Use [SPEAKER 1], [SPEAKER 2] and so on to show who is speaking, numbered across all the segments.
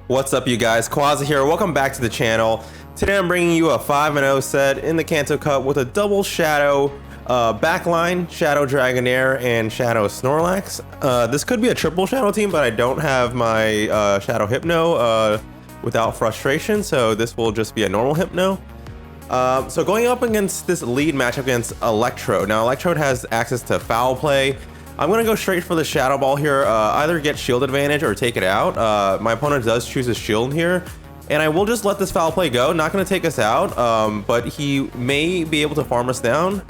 [SPEAKER 1] What's up, you guys? Quasi here. Welcome back to the channel. Today I'm bringing you a 5-0 set in the Kanto Cup with a double Shadow backline, Shadow Dragonair, and Shadow Snorlax. This could be a triple Shadow team, but I don't have my Shadow Hypno without frustration, so this will just be a normal Hypno. So going up against this lead matchup against Electrode. Now Electrode has access to Foul Play. I'm going to go straight for the Shadow Ball here, either get shield advantage or take it out. My opponent does choose a shield here, and I will just let this Foul Play go. Not going to take us out, but he may be able to farm us down.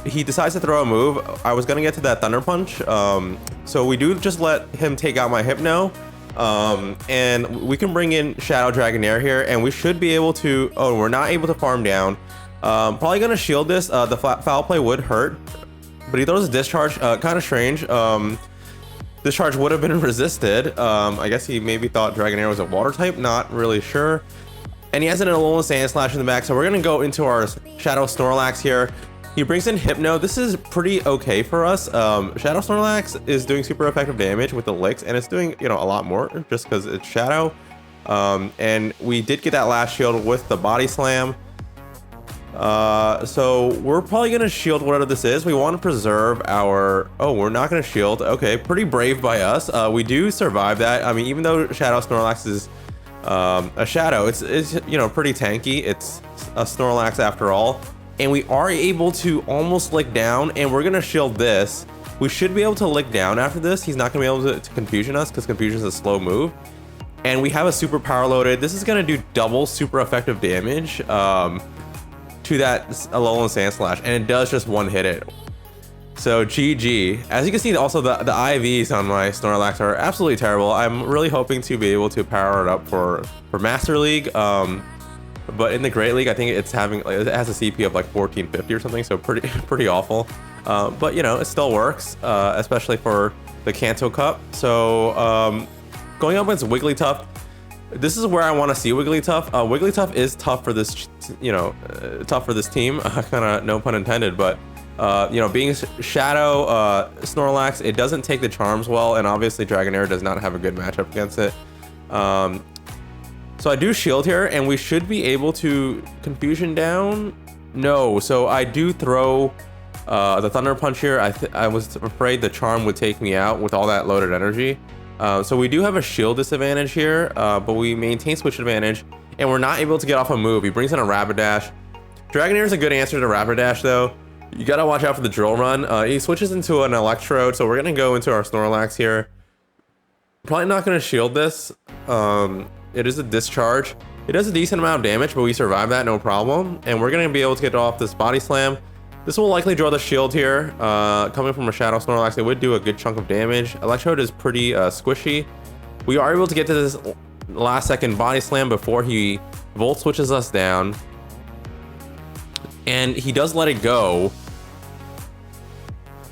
[SPEAKER 1] He decides to throw a move. I was going to get to that Thunder Punch, so we do just let him take out my Hypno, and we can bring in Shadow Dragonair here, and we should be able to... Oh, we're not able to farm down. Probably going to shield this. The Foul Play would hurt. But he throws a Discharge, kind of strange. Discharge would have been resisted. I guess he maybe thought Dragonair was a water type, not really sure. And he has an Alolan Sandslash in the back, so we're gonna go into our Shadow Snorlax here. He brings in Hypno. This is pretty okay for us. Shadow Snorlax is doing super effective damage with the licks, and it's doing, you know, a lot more just because it's Shadow. And we did get that last shield with the Body Slam. So we're probably gonna shield whatever this is. We want to preserve our... Oh, we're not gonna shield. Okay, pretty brave by us. We do survive that. I mean, even though Shadow Snorlax is a Shadow, it's you know, pretty tanky. It's a Snorlax after all, and we are able to almost lick down, and we're gonna shield this. We should be able to lick down after this. He's not gonna be able to Confusion us because Confusion is a slow move, and we have a super power loaded. This is gonna do double super effective damage to that Alolan Sandslash, and it does just one hit it. So GG. As you can see, also the IVs on my Snorlax are absolutely terrible. I'm really hoping to be able to power it up for Master League, but in the Great League I think it has a CP of like 1450 or something, so pretty awful. But you know, it still works, especially for the Kanto Cup. So going up against Wigglytuff, this is where I want to see Wigglytuff. Wigglytuff is tough for this, you know, tough for this team. Kind of no pun intended, but you know, being Shadow Snorlax, it doesn't take the charms well, and obviously Dragonair does not have a good matchup against it. So I do shield here, and we should be able to Confusion down. No, so I do throw the Thunder Punch here. I was afraid the charm would take me out with all that loaded energy. So we do have a shield disadvantage here, but we maintain switch advantage, and we're not able to get off a move. He brings in a Rapidash. Dragonair is a good answer to Rapidash, though. You gotta watch out for the Drill Run. He switches into an Electrode, so we're gonna go into our Snorlax here. Probably not gonna shield this. It is a Discharge. It does a decent amount of damage, but we survive that, no problem. And we're gonna be able to get off this Body Slam. This will likely draw the shield here. Coming from a Shadow Snorlax, it would do a good chunk of damage. Electrode is pretty squishy. We are able to get to this last second Body Slam before he Volt Switches us down. And he does let it go.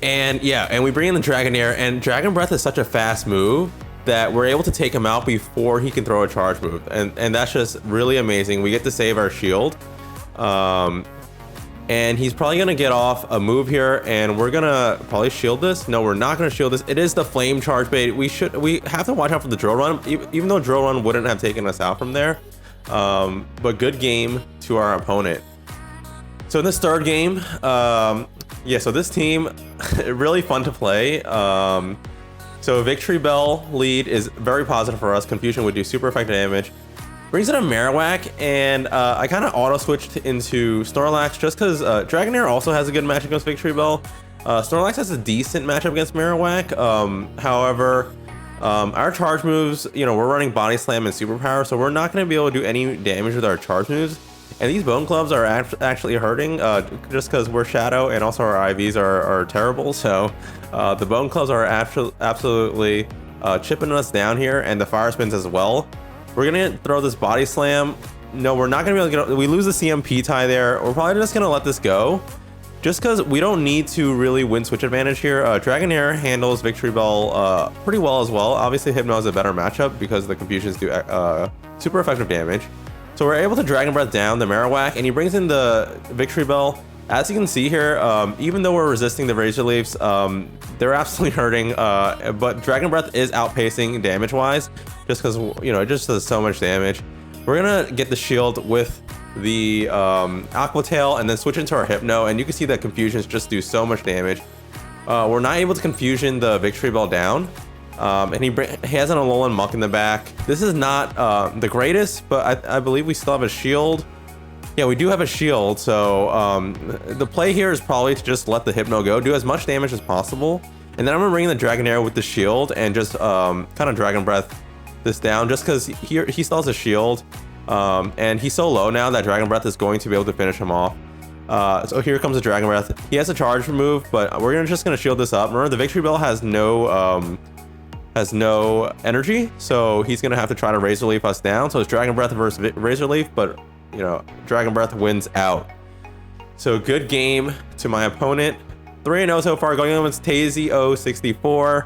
[SPEAKER 1] And yeah, and we bring in the Dragonair, and Dragon Breath is such a fast move that we're able to take him out before he can throw a charge move. And that's just really amazing. We get to save our shield. And he's probably gonna get off a move here, and we're gonna probably shield this. No, we're not gonna shield this. It is the Flame Charge bait. We have to watch out for the Drill Run, even though Drill Run wouldn't have taken us out from there. But good game to our opponent. So in this third game, yeah, so this team, really fun to play. So Victory Bell lead is very positive for us. Confusion would do super effective damage. Brings in a Marowak, and I kind of auto-switched into Snorlax just because Dragonair also has a good matchup against Victory Bell. Snorlax has a decent matchup against Marowak. However, our charge moves, you know, we're running Body Slam and Superpower, so we're not going to be able to do any damage with our charge moves. And these Bone Clubs are actually hurting just because we're Shadow, and also our IVs are terrible. So the Bone Clubs are absolutely chipping us down here, and the Fire Spins as well. We're gonna throw this Body Slam. No, we're not gonna be able to get... We lose the CMP tie there. We're probably just gonna let this go, just because we don't need to really win switch advantage here. Dragonair handles Victory Bell pretty well as well. Obviously, Hypno is a better matchup because the Confusions do super effective damage. So we're able to Dragon Breath down the Marowak, and he brings in the Victory Bell. As you can see here, even though we're resisting the Razor Leafs, they're absolutely hurting. But Dragon Breath is outpacing damage-wise, just because, you know, it just does so much damage. We're gonna get the shield with the Aqua Tail and then switch into our Hypno, and you can see that Confusions just do so much damage. We're not able to Confusion the Victory Bell down, and he has an Alolan Muck in the back. This is not the greatest, but I believe we still have a shield. Yeah, we do have a shield, so the play here is probably to just let the Hypno go, do as much damage as possible, and then I'm gonna bring in the Dragonair with the shield and just kind of Dragon Breath this down, just because he still has a shield, and he's so low now that Dragon Breath is going to be able to finish him off. So here comes the Dragon Breath. He has a charge move, but we're just gonna shield this up. Remember, the Victory Bell has no energy, so he's gonna have to try to Razor Leaf us down. So it's Dragon Breath versus Razor Leaf, but you know, Dragon Breath wins out. So good game to my opponent. 3-0 so far, going against Tazy064.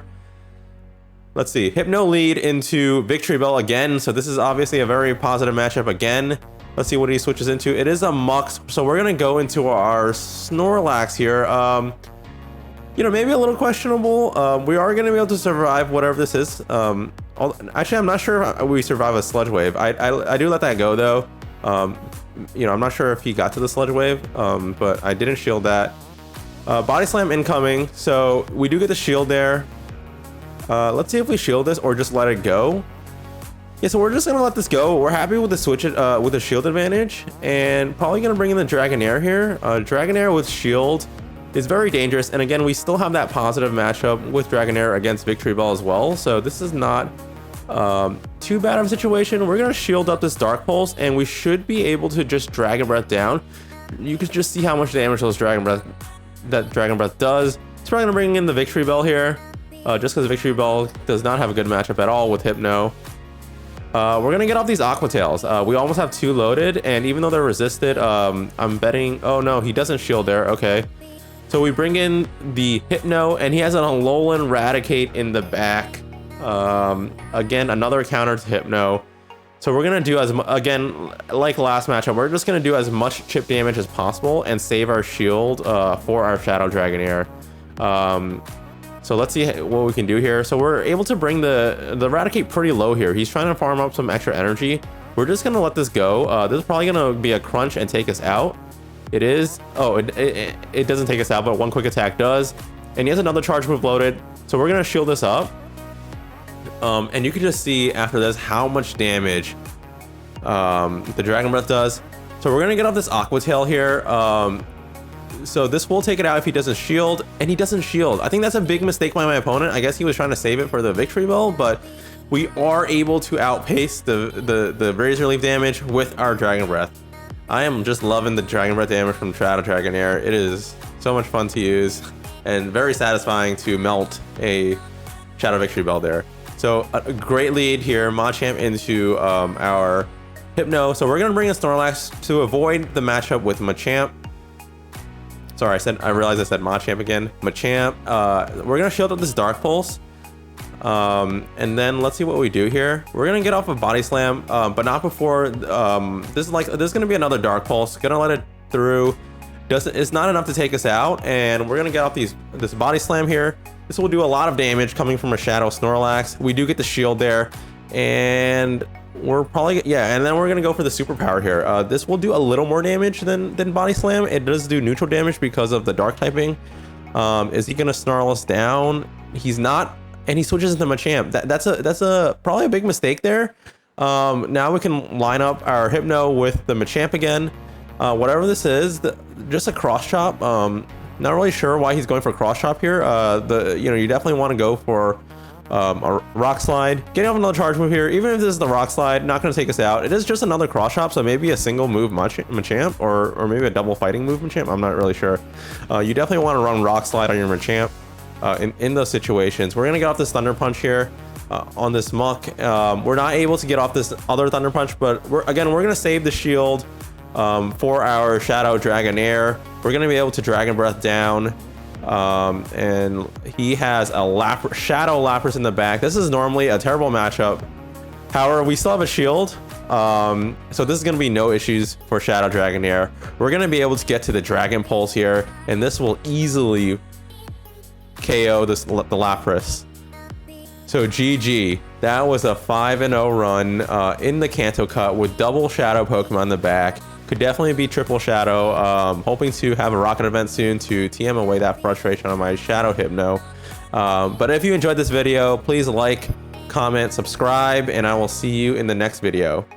[SPEAKER 1] Let's see, Hypno lead into Victory Bell again. So this is obviously a very positive matchup again. Let's see what he switches into. It is a Mux, so we're gonna go into our Snorlax here. You know, maybe a little questionable. We are gonna be able to survive whatever this is. Actually, I'm not sure if we survive a Sludge Wave. I do let that go though. You know, I'm not sure if he got to the Sludge Wave, but I didn't shield that. Body Slam incoming, so we do get the shield there. Let's see if we shield this or just let it go. Yeah, so we're just gonna let this go. We're happy with the switch with the shield advantage, and probably gonna bring in the Dragonair here. Dragonair with shield is very dangerous, and again, we still have that positive matchup with Dragonair against Victory Bell as well, so this is not too bad of a situation. We're gonna shield up this Dark Pulse, and we should be able to just Dragon Breath down. You can just see how much damage Dragon Breath does. So we're gonna bring in the Victory Bell here, just because Victory Bell does not have a good matchup at all with Hypno. We're gonna get off these Aqua Tails. We almost have 2 loaded, and even though they're resisted, I'm betting. Oh no, he doesn't shield there. Okay, so we bring in the Hypno, and he has an Alolan Raticate in the back. Again, another counter to Hypno. So we're gonna do again, like last matchup, we're just gonna do as much chip damage as possible and save our shield for our Shadow Dragonair. So let's see what we can do here. So we're able to bring the Raticate pretty low here. He's trying to farm up some extra energy. We're just gonna let this go. This is probably gonna be a crunch and take us out. It is. Oh, it doesn't take us out, but one quick attack does. And he has another charge move loaded. So we're gonna shield this up. And you can just see after this how much damage the Dragon Breath does. So we're gonna get off this Aqua Tail here. So this will take it out if he doesn't shield, and he doesn't shield. I think that's a big mistake by my opponent. I guess he was trying to save it for the Victory Bell, but we are able to outpace the Razor Leaf damage with our Dragon Breath. I am just loving the Dragon Breath damage from Shadow Dragonair. It is so much fun to use and very satisfying to melt a Shadow Victory Bell there. So a great lead here, Machamp into our Hypno. So we're gonna bring in Snorlax to avoid the matchup with Machamp. Sorry, I realized I said Machamp again. Machamp. We're gonna shield up this Dark Pulse. And then let's see what we do here. We're gonna get off of Body Slam, but not before. This is gonna be another Dark Pulse. Gonna let it through. It's not enough to take us out, and we're gonna get off this Body Slam here. This will do a lot of damage coming from a Shadow Snorlax. We do get the shield there, and we're probably, yeah, and then we're gonna go for the superpower here. This will do a little more damage than Body Slam. It does do neutral damage because of the dark typing. Is he gonna snarl us down? He's not, and he switches into Machamp. That's probably a big mistake there. Now we can line up our Hypno with the Machamp again. Whatever this is, just a cross chop. Not really sure why he's going for cross chop here. You definitely want to go for a Rock Slide. Getting off another charge move here, even if this is the Rock Slide, not going to take us out. It is just another cross chop, so maybe a single move Machamp, or maybe a double fighting move Machamp. I'm not really sure. You definitely want to run Rock Slide on your Machamp in those situations. We're gonna get off this Thunder Punch here on this Muck. We're not able to get off this other Thunder Punch, but we're gonna save the shield for our Shadow Dragonair. We're gonna be able to Dragon Breath down, and he has a Shadow Lapras in the back. This is normally a terrible matchup. However, we still have a shield. So this is going to be no issues for Shadow Dragonair. We're going to be able to get to the Dragon Pulse here, and this will easily KO the Lapras. So GG. That was a 5-0 run in the Kanto Cup with double Shadow Pokemon in the back. Could definitely be triple Shadow. Hoping to have a Rocket event soon to TM away that frustration on my Shadow Hypno. But if you enjoyed this video, please like, comment, subscribe, and I will see you in the next video.